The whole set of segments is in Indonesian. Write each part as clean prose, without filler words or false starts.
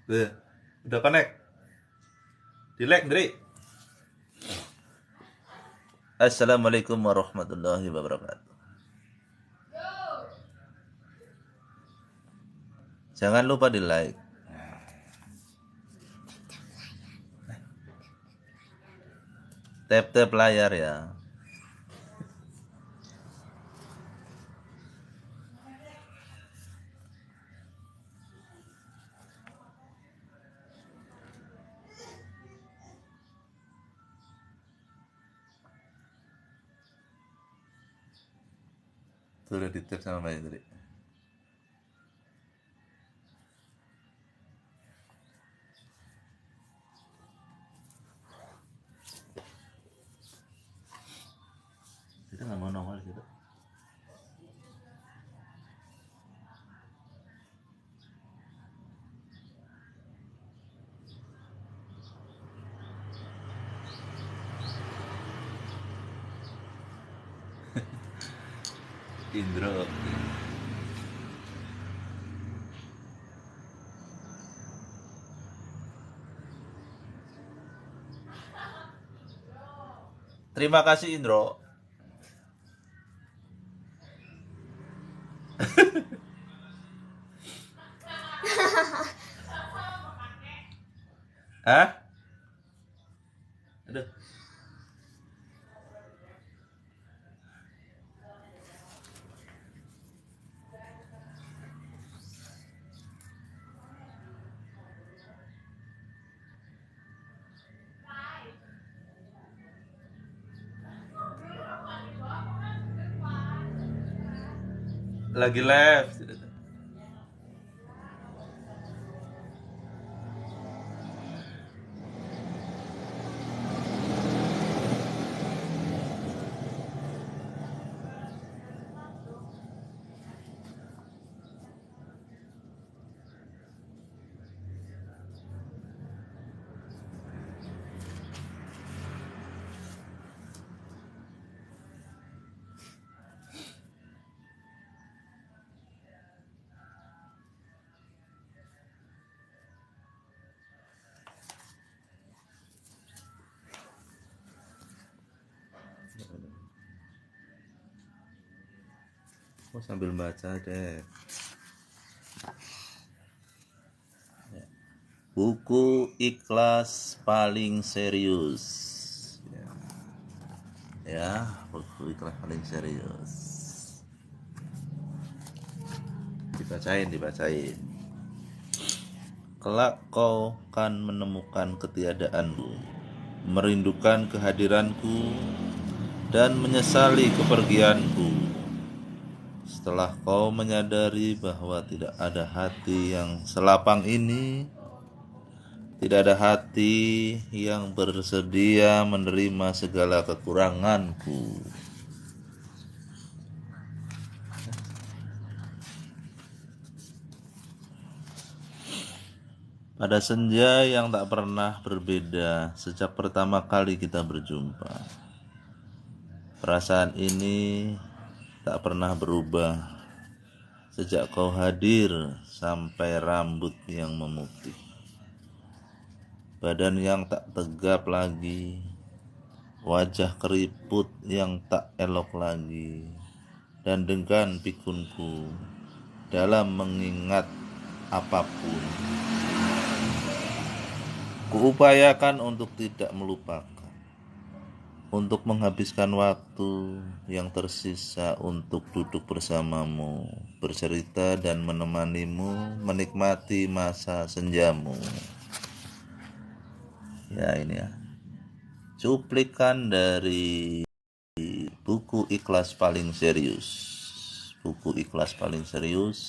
Tuh, udah connect. Dilek, Dri. Assalamualaikum warahmatullahi wabarakatuh. Jangan lupa di like. Tap-tap layar ya. Tuh udah di tap sama Mbak Indri. Kita nggak mau nongol gitu. Indro. Terima kasih Indro. Hah? Aduh. Lagi live. Oh, sambil baca deh. Buku ikhlas paling serius. Ya, buku ikhlas paling serius. Dibacain. Kelak kau kan menemukan ketiadaanku, merindukan kehadiranku, dan menyesali kepergianku. Setelah kau menyadari bahwa tidak ada hati yang selapang ini, tidak ada hati yang bersedia menerima segala kekuranganku. Pada senja yang tak pernah berbeda sejak pertama kali kita berjumpa, perasaan ini tak pernah berubah sejak kau hadir sampai rambut yang memutih, badan yang tak tegap lagi, wajah keriput yang tak elok lagi, dan dengan pikunku dalam mengingat apapun. Kuupayakan untuk tidak melupakan, untuk menghabiskan waktu yang tersisa untuk duduk bersamamu, bercerita dan menemanimu menikmati masa senjamu. Ya, ini ya, cuplikan dari buku ikhlas paling serius. Buku ikhlas paling serius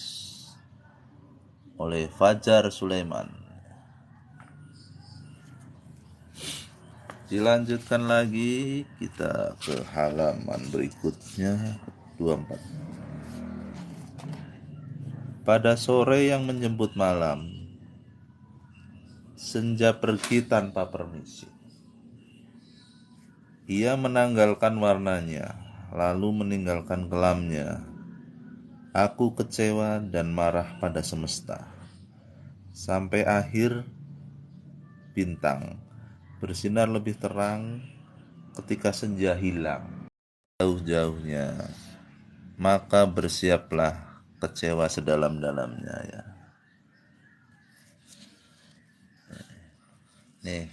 oleh Fajar Sulaiman. Dilanjutkan lagi, kita ke halaman berikutnya 24. Pada sore yang menjemput malam, senja pergi tanpa permisi. Ia menanggalkan warnanya, lalu meninggalkan kelamnya. Aku kecewa dan marah pada semesta. sampai akhir bintang bersinar lebih terang ketika senja hilang jauh-jauhnya, maka bersiaplah kecewa sedalam-dalamnya ya. Nih,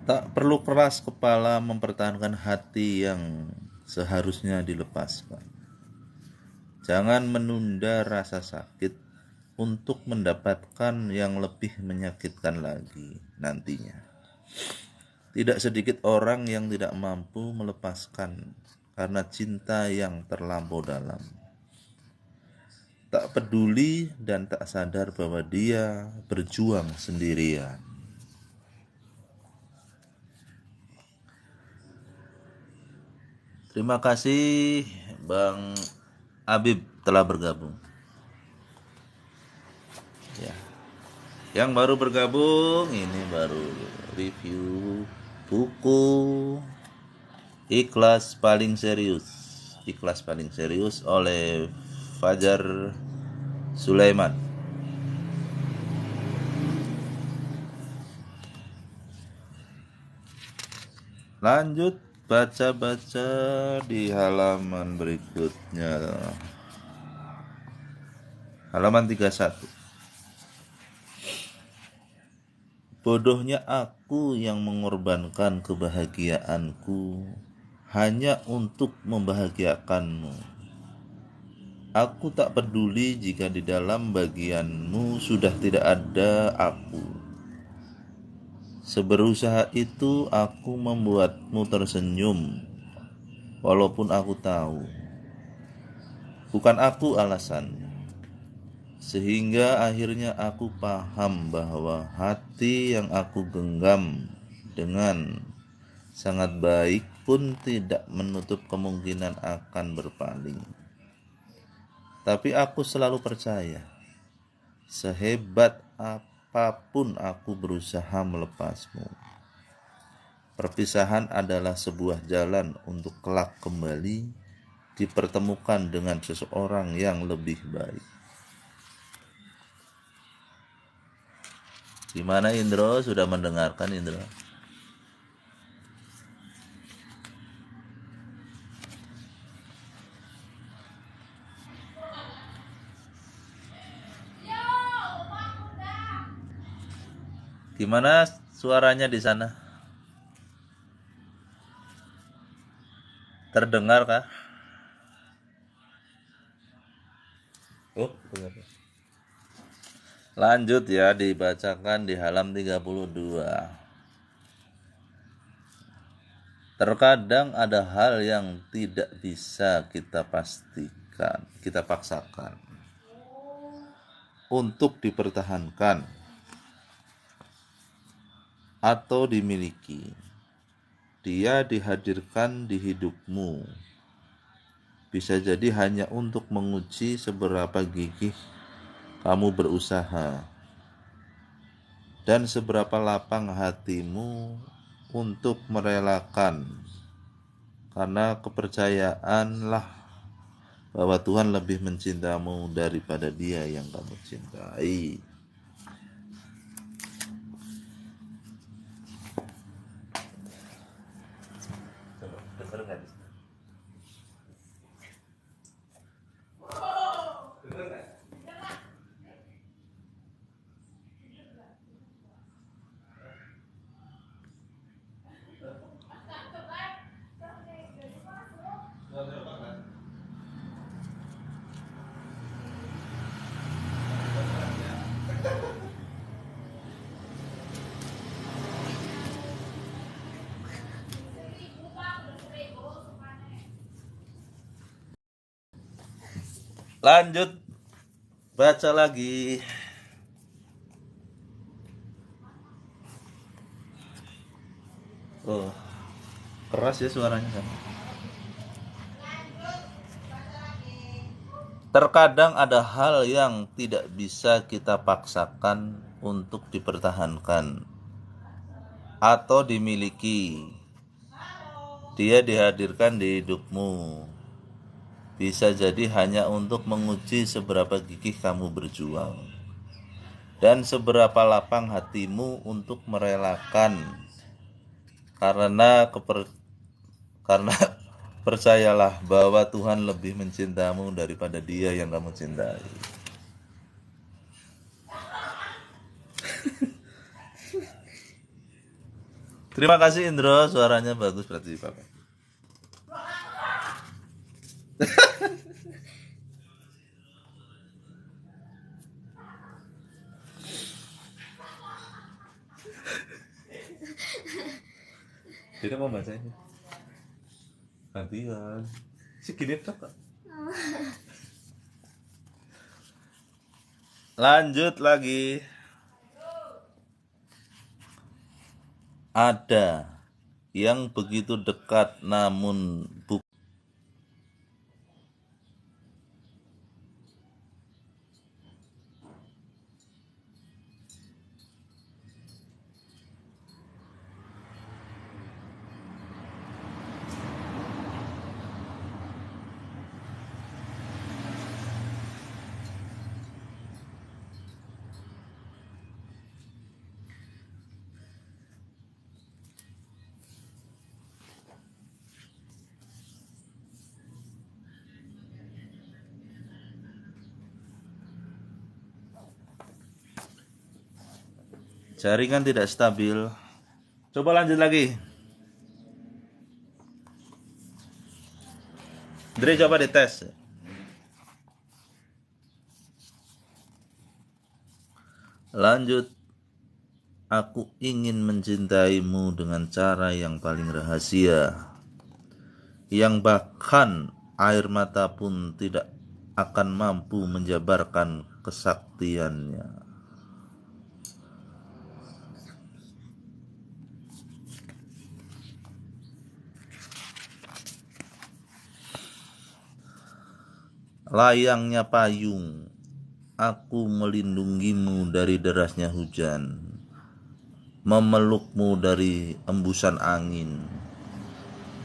tak perlu keras kepala mempertahankan hati yang seharusnya dilepaskan. Jangan menunda rasa sakit untuk mendapatkan yang lebih menyakitkan lagi nantinya. Tidak sedikit orang yang tidak mampu melepaskan karena cinta yang terlampau dalam. Tak peduli dan tak sadar bahwa dia berjuang sendirian. Terima kasih Bang Habib telah bergabung. Ya. Yang baru bergabung ini baru review buku Ikhlas Paling Serius. Ikhlas Paling Serius oleh Fajar Sulaiman. Lanjut baca-baca di halaman berikutnya. Halaman 31. Bodohnya aku yang mengorbankan kebahagiaanku hanya untuk membahagiakanmu. Aku tak peduli jika di dalam bagianmu sudah tidak ada aku. Seberusaha itu aku membuatmu tersenyum, walaupun aku tahu bukan aku alasannya. Sehingga akhirnya aku paham bahwa hati yang aku genggam dengan sangat baik pun tidak menutup kemungkinan akan berpaling. Tapi aku selalu percaya, sehebat apapun aku berusaha melepasmu, perpisahan adalah sebuah jalan untuk kelak kembali dipertemukan dengan seseorang yang lebih baik. Gimana Indro? Sudah mendengarkan Indro? Gimana suaranya di sana? Terdengar kah? Oh, benar. Lanjut ya, dibacakan di halaman 32. Terkadang ada hal yang tidak bisa kita pastikan, kita paksakan untuk dipertahankan atau dimiliki. Dia dihadirkan di hidupmu, bisa jadi hanya untuk menguji seberapa gigih kamu berusaha dan seberapa lapang hatimu untuk merelakan, karena kepercayaanlah bahwa Tuhan lebih mencintamu daripada dia yang kamu cintai. Lanjut baca lagi. Oh, keras ya suaranya kan. Terkadang ada hal yang tidak bisa kita paksakan untuk dipertahankan atau dimiliki. Dia dihadirkan di hidupmu. Bisa jadi hanya untuk menguji seberapa gigih kamu berjuang dan seberapa lapang hatimu untuk merelakan, karena karena percayalah bahwa Tuhan lebih mencintamu daripada dia yang kamu cintai. Terima kasih Indro, suaranya bagus berarti Pak. Tidak mau baca ini. Gantian. Segini tak. Lanjut lagi. Ada yang begitu dekat namun bukan. Jaringan tidak stabil. Coba lanjut lagi. Dre, coba dites. Lanjut. Aku ingin mencintaimu dengan cara yang paling rahasia, yang bahkan air mata pun tidak akan mampu menjabarkan kesaktiannya. Layangnya payung, aku melindungimu dari derasnya hujan, memelukmu dari embusan angin,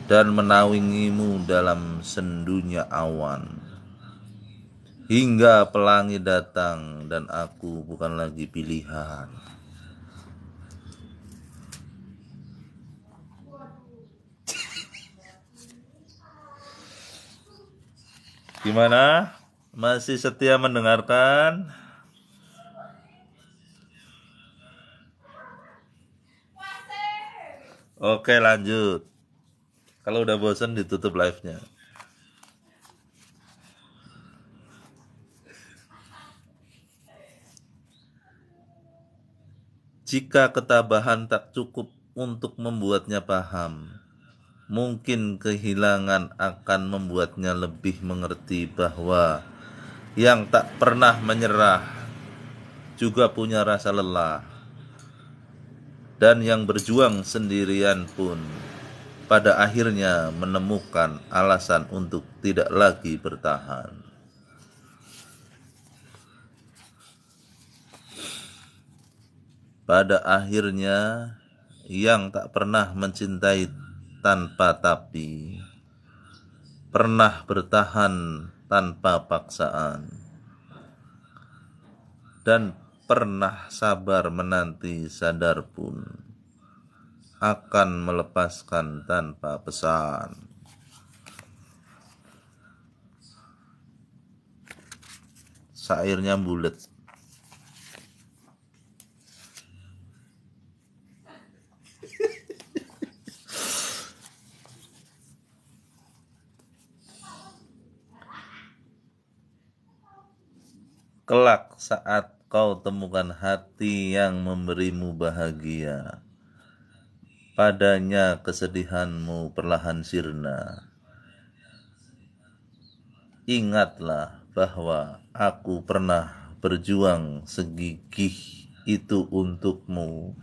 dan menaungimu dalam sendunya awan. Hingga pelangi datang dan aku bukan lagi pilihan. Gimana? Masih setia mendengarkan? Oke, lanjut. Kalau udah bosan ditutup live-nya. Jika ketabahan tak cukup untuk membuatnya paham, mungkin kehilangan akan membuatnya lebih mengerti bahwa yang tak pernah menyerah juga punya rasa lelah, dan yang berjuang sendirian pun pada akhirnya menemukan alasan untuk tidak lagi bertahan. Pada akhirnya, yang tak pernah mencintai tanpa tapi, pernah bertahan tanpa paksaan, dan pernah sabar menanti sadar pun akan melepaskan tanpa pesan. Syairnya bulet. Kelak saat kau temukan hati yang memberimu bahagia, padanya kesedihanmu perlahan sirna. Ingatlah bahwa aku pernah berjuang segigih itu untukmu.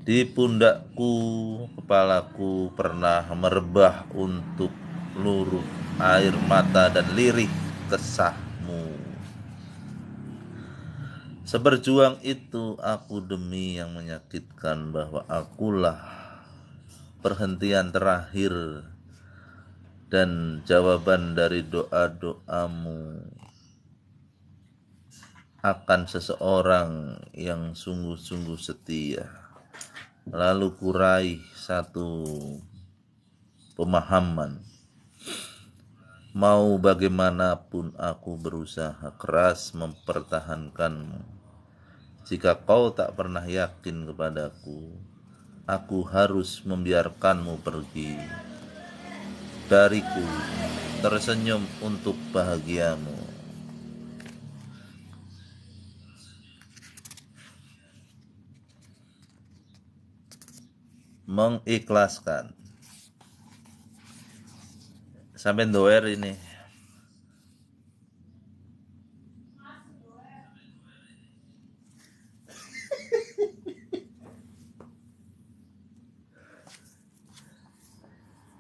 Di pundakku, kepalaku pernah merebah untuk luruh air mata dan lirih kesahmu. Seberjuang itu aku demi yang menyakitkan, bahwa akulah perhentian terakhir dan jawaban dari doa-doamu akan seseorang yang sungguh-sungguh setia. Lalu kurai satu pemahaman, mau bagaimanapun aku berusaha keras mempertahankanmu. Jika kau tak pernah yakin kepadaku, aku harus membiarkanmu pergi dariku, tersenyum untuk bahagiamu. Mengikhlaskan. Sampai doer ini.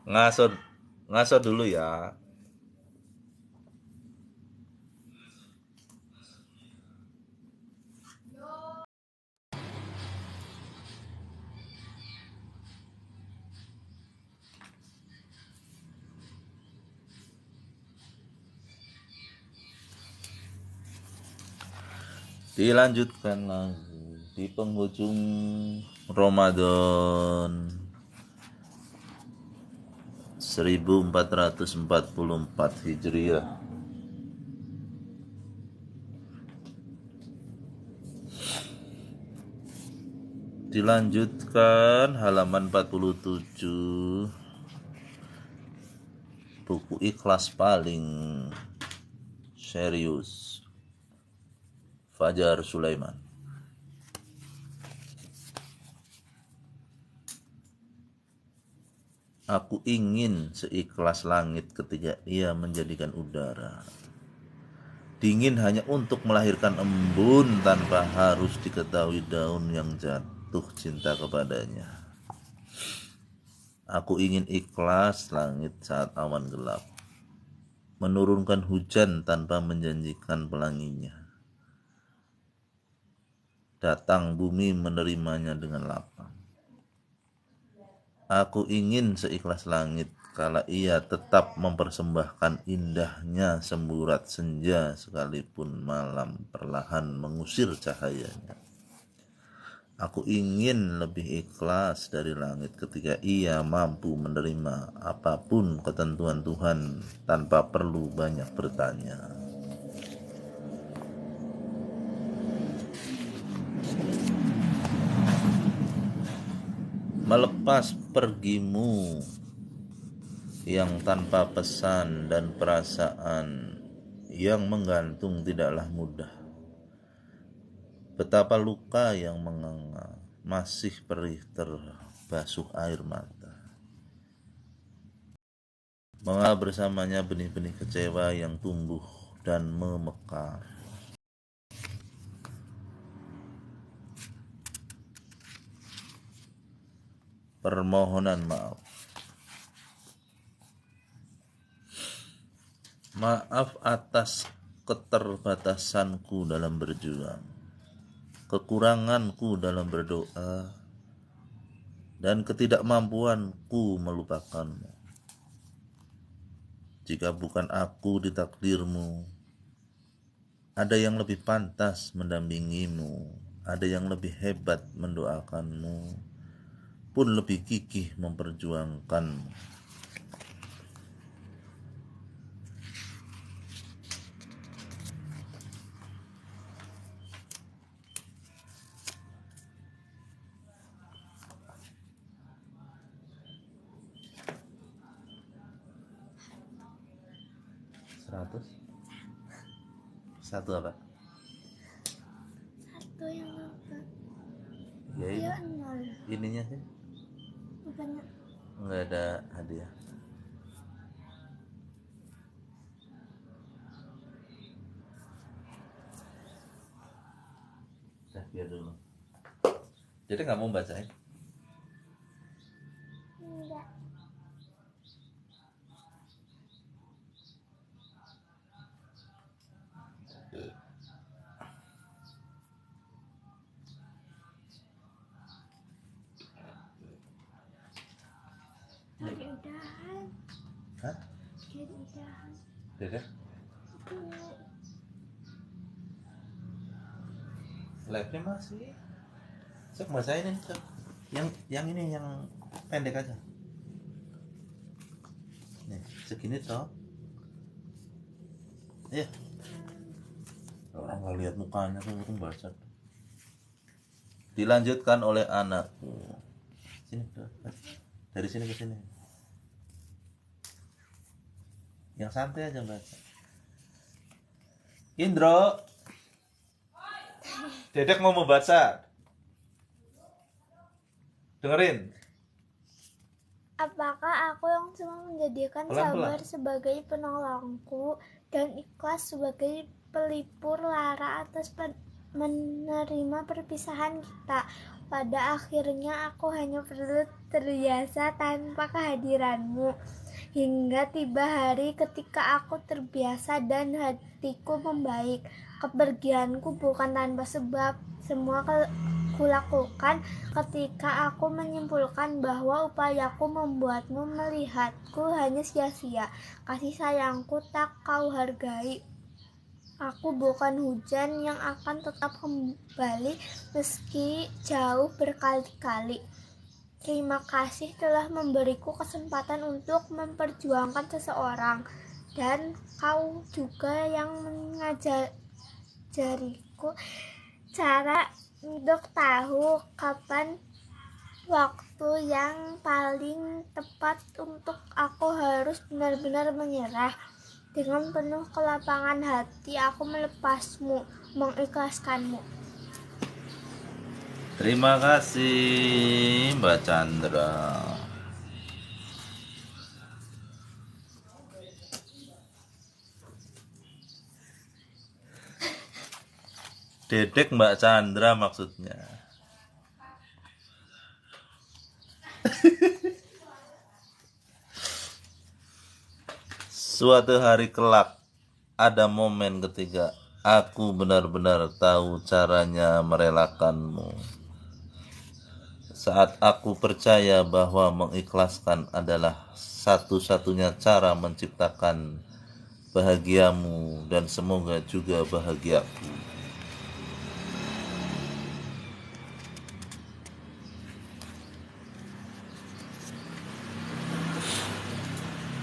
Ngaso ngaso dulu ya. Dilanjutkan lagi di penghujung Ramadan 1444 Hijriah. Dilanjutkan halaman 47, buku ikhlas paling serius, Fajar Sulaiman. Aku ingin seikhlas langit ketika ia menjadikan udara, dingin hanya untuk melahirkan embun tanpa harus diketahui daun yang jatuh cinta kepadanya. Aku ingin ikhlas langit saat awan gelap, menurunkan hujan tanpa menjanjikan pelanginya. Datang bumi menerimanya dengan lapang. Aku ingin seikhlas langit kala ia tetap mempersembahkan indahnya semburat senja sekalipun malam perlahan mengusir cahayanya. Aku ingin lebih ikhlas dari langit ketika ia mampu menerima apapun ketentuan Tuhan tanpa perlu banyak bertanya. Melepas pergimu yang tanpa pesan dan perasaan yang menggantung tidaklah mudah. Betapa luka yang menganga masih perih terbasuh air mata. Mengalah bersamanya benih-benih kecewa yang tumbuh dan memekar. Permohonan maaf. Maaf atas keterbatasanku dalam berjuang, kekuranganku dalam berdoa, dan ketidakmampuanku melupakanmu. Jika bukan aku di takdirmu, ada yang lebih pantas mendampingimu, ada yang lebih hebat mendoakanmu, pun lebih gigih memperjuangkanmu. Satu apa? Satu yang apa? Ya ini. Dia 0. Ininya sih Bukannya nggak ada hadiah. Biar dulu. Jadi nggak mau bacain? enggak. Hah? Kiri udahan. Dedek Bu. live-nya masih. Cek bacain ini cek. Yang ini yang pendek aja. Nih, segini toh. Iya. Orang nggak lihat mukanya tuh orang baca. Dilanjutkan oleh anakku. Sini, dari sini ke sini. Yang santai aja baca. Indro, Dedek mau membaca. Dengerin. Apakah aku yang cuma menjadikan Pelan-pelan. sabar sebagai penolongku dan ikhlas sebagai pelipur lara atas menerima perpisahan kita? Pada akhirnya aku hanya perlu terbiasa tanpa kehadiranmu. Hingga tiba hari ketika aku terbiasa dan hatiku membaik. Kepergianku bukan tanpa sebab. Semua kulakukan ketika aku menyimpulkan bahwa upayaku membuatmu melihatku hanya sia-sia. Kasih sayangku tak kau hargai. Aku bukan hujan yang akan tetap kembali meski jauh berkali-kali. Terima kasih telah memberiku kesempatan untuk memperjuangkan seseorang, dan kau juga yang mengajariku cara untuk tahu kapan waktu yang paling tepat untuk aku harus benar-benar menyerah. Dengan penuh kelapangan hati aku melepasmu, mengikhlaskanmu. Terima kasih Mbak Chandra. Dedek Mbak Chandra maksudnya. Suatu hari kelak ada momen ketika aku benar-benar tahu caranya merelakanmu. Saat aku percaya bahwa mengikhlaskan adalah satu-satunya cara menciptakan bahagiamu dan semoga juga bahagiaku.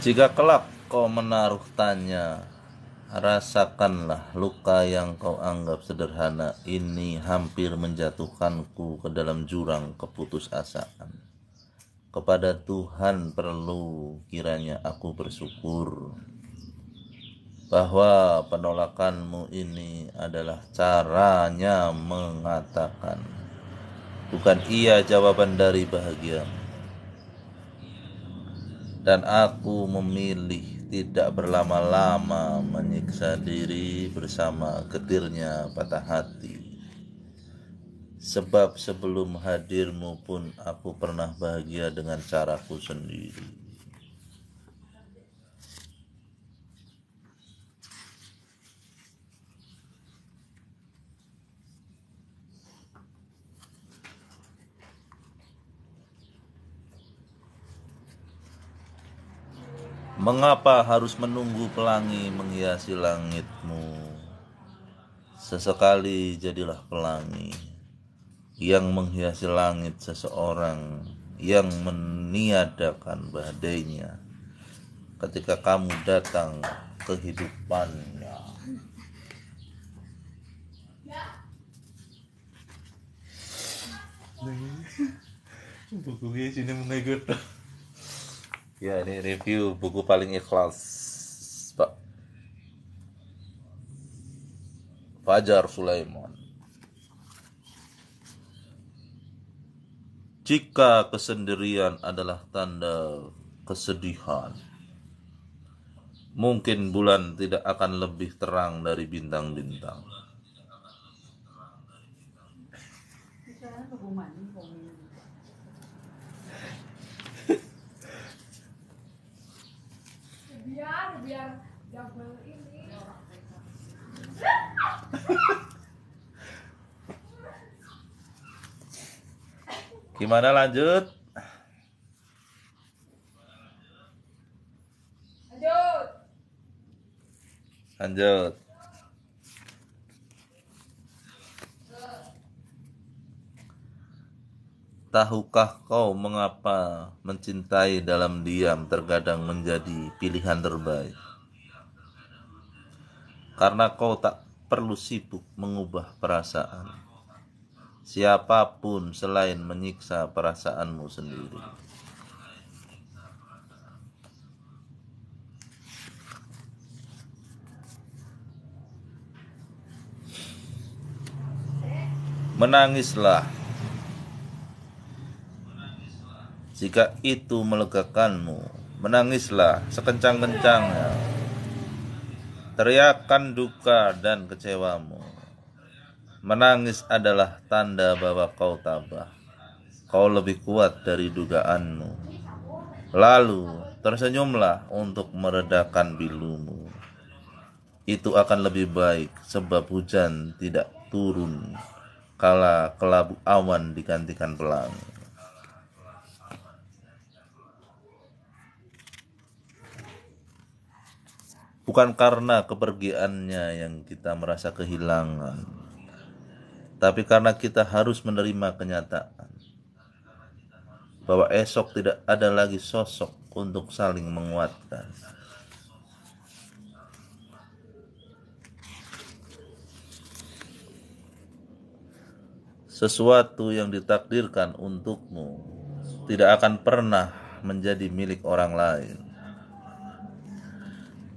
Jika kelak kau menaruh tanya, rasakanlah luka yang kau anggap sederhana ini hampir menjatuhkanku ke dalam jurang keputusasaan. Kepada Tuhan perlu kiranya aku bersyukur bahwa penolakanmu ini adalah caranya mengatakan bukan iya jawaban dari bahagiamu. Dan aku memilih tidak berlama-lama menyiksa diri bersama getirnya patah hati. Sebab sebelum hadirmu pun aku pernah bahagia dengan caraku sendiri. Mengapa harus menunggu pelangi menghiasi langitmu? Sesekali jadilah pelangi yang menghiasi langit seseorang yang meniadakan badainya ketika kamu datang kehidupannya. Bukunya sini mengikut. Ya, ini review buku paling ikhlas, Pak Fajar Sulaiman. Jika kesendirian adalah tanda kesedihan, mungkin bulan tidak akan lebih terang dari bintang-bintang. Biar double ini. Gimana lanjut? Lanjut. Tahukah kau mengapa mencintai dalam diam terkadang menjadi pilihan terbaik? Karena kau tak perlu sibuk mengubah perasaan siapapun selain menyiksa perasaanmu sendiri. Menangislah jika itu melegakanmu. Menangislah sekencang-kencangnya. Teriakan duka dan kecewamu. Menangis adalah tanda bahwa kau tabah. Kau lebih kuat dari dugaanmu. Lalu tersenyumlah untuk meredakan pilumu. Itu akan lebih baik sebab hujan tidak turun kala kelabu awan digantikan pelangi. Bukan karena kepergiannya yang kita merasa kehilangan, tapi karena kita harus menerima kenyataan bahwa esok tidak ada lagi sosok untuk saling menguatkan. Sesuatu yang ditakdirkan untukmu tidak akan pernah menjadi milik orang lain.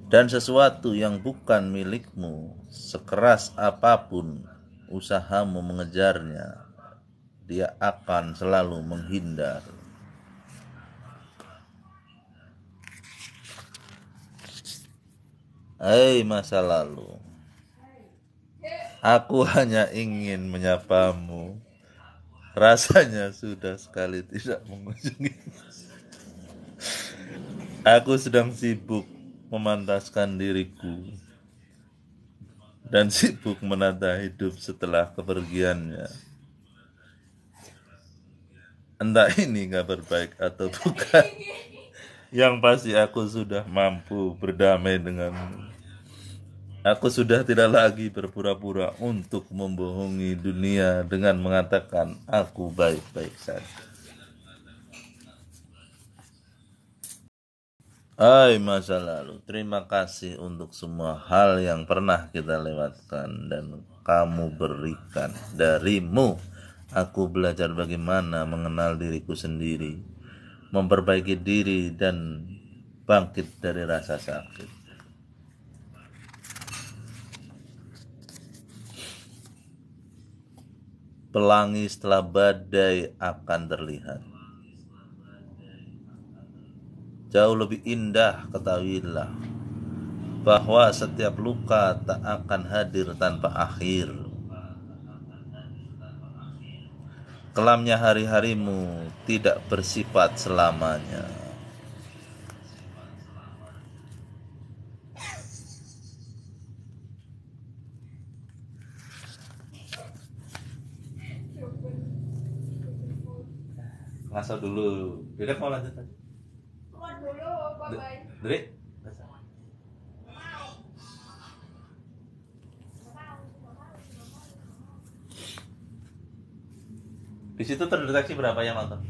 Dan sesuatu yang bukan milikmu, sekeras apapun usahamu mengejarnya, dia akan selalu menghindar. Hai masa lalu, aku hanya ingin menyapamu. Rasanya sudah sekali tidak mengunjungi. Aku sedang sibuk memantaskan diriku dan sibuk menata hidup setelah kepergiannya. Entah ini kabar baik atau bukan, yang pasti aku sudah mampu berdamai denganmu. Aku sudah tidak lagi berpura-pura untuk membohongi dunia dengan mengatakan aku baik-baik saja. Hai masa lalu, terima kasih untuk semua hal yang pernah kita lewatkan dan kamu berikan. Darimu, aku belajar bagaimana mengenal diriku sendiri, memperbaiki diri dan bangkit dari rasa sakit. Pelangi setelah badai akan terlihat. Jauh lebih indah ketahuilah bahwa setiap luka tak akan hadir tanpa akhir. Kelamnya hari-harimu tidak bersifat selamanya. Ngaso dulu. Dia mau lanjut lagi. Dulu, bye-bye. Dri. Di situ terdeteksi berapa yang nonton?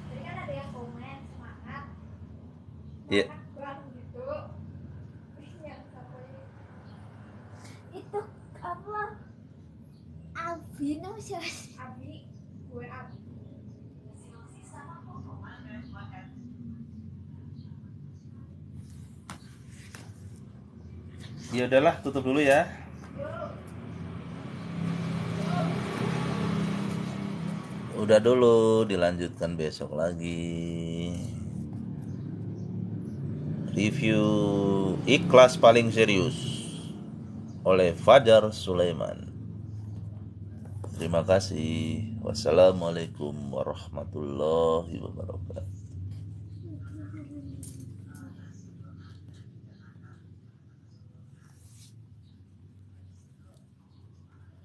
Jadi kan ada yang komen semangat. Iya. Gitu. Yang satu itu apa? Abi no siapa? Abi, gue Abi. Ya udahlah, tutup dulu ya. Udah dulu, dilanjutkan besok lagi. Review Ikhlas Paling Serius oleh Fajar Sulaiman. Terima kasih. Wassalamualaikum warahmatullahi wabarakatuh.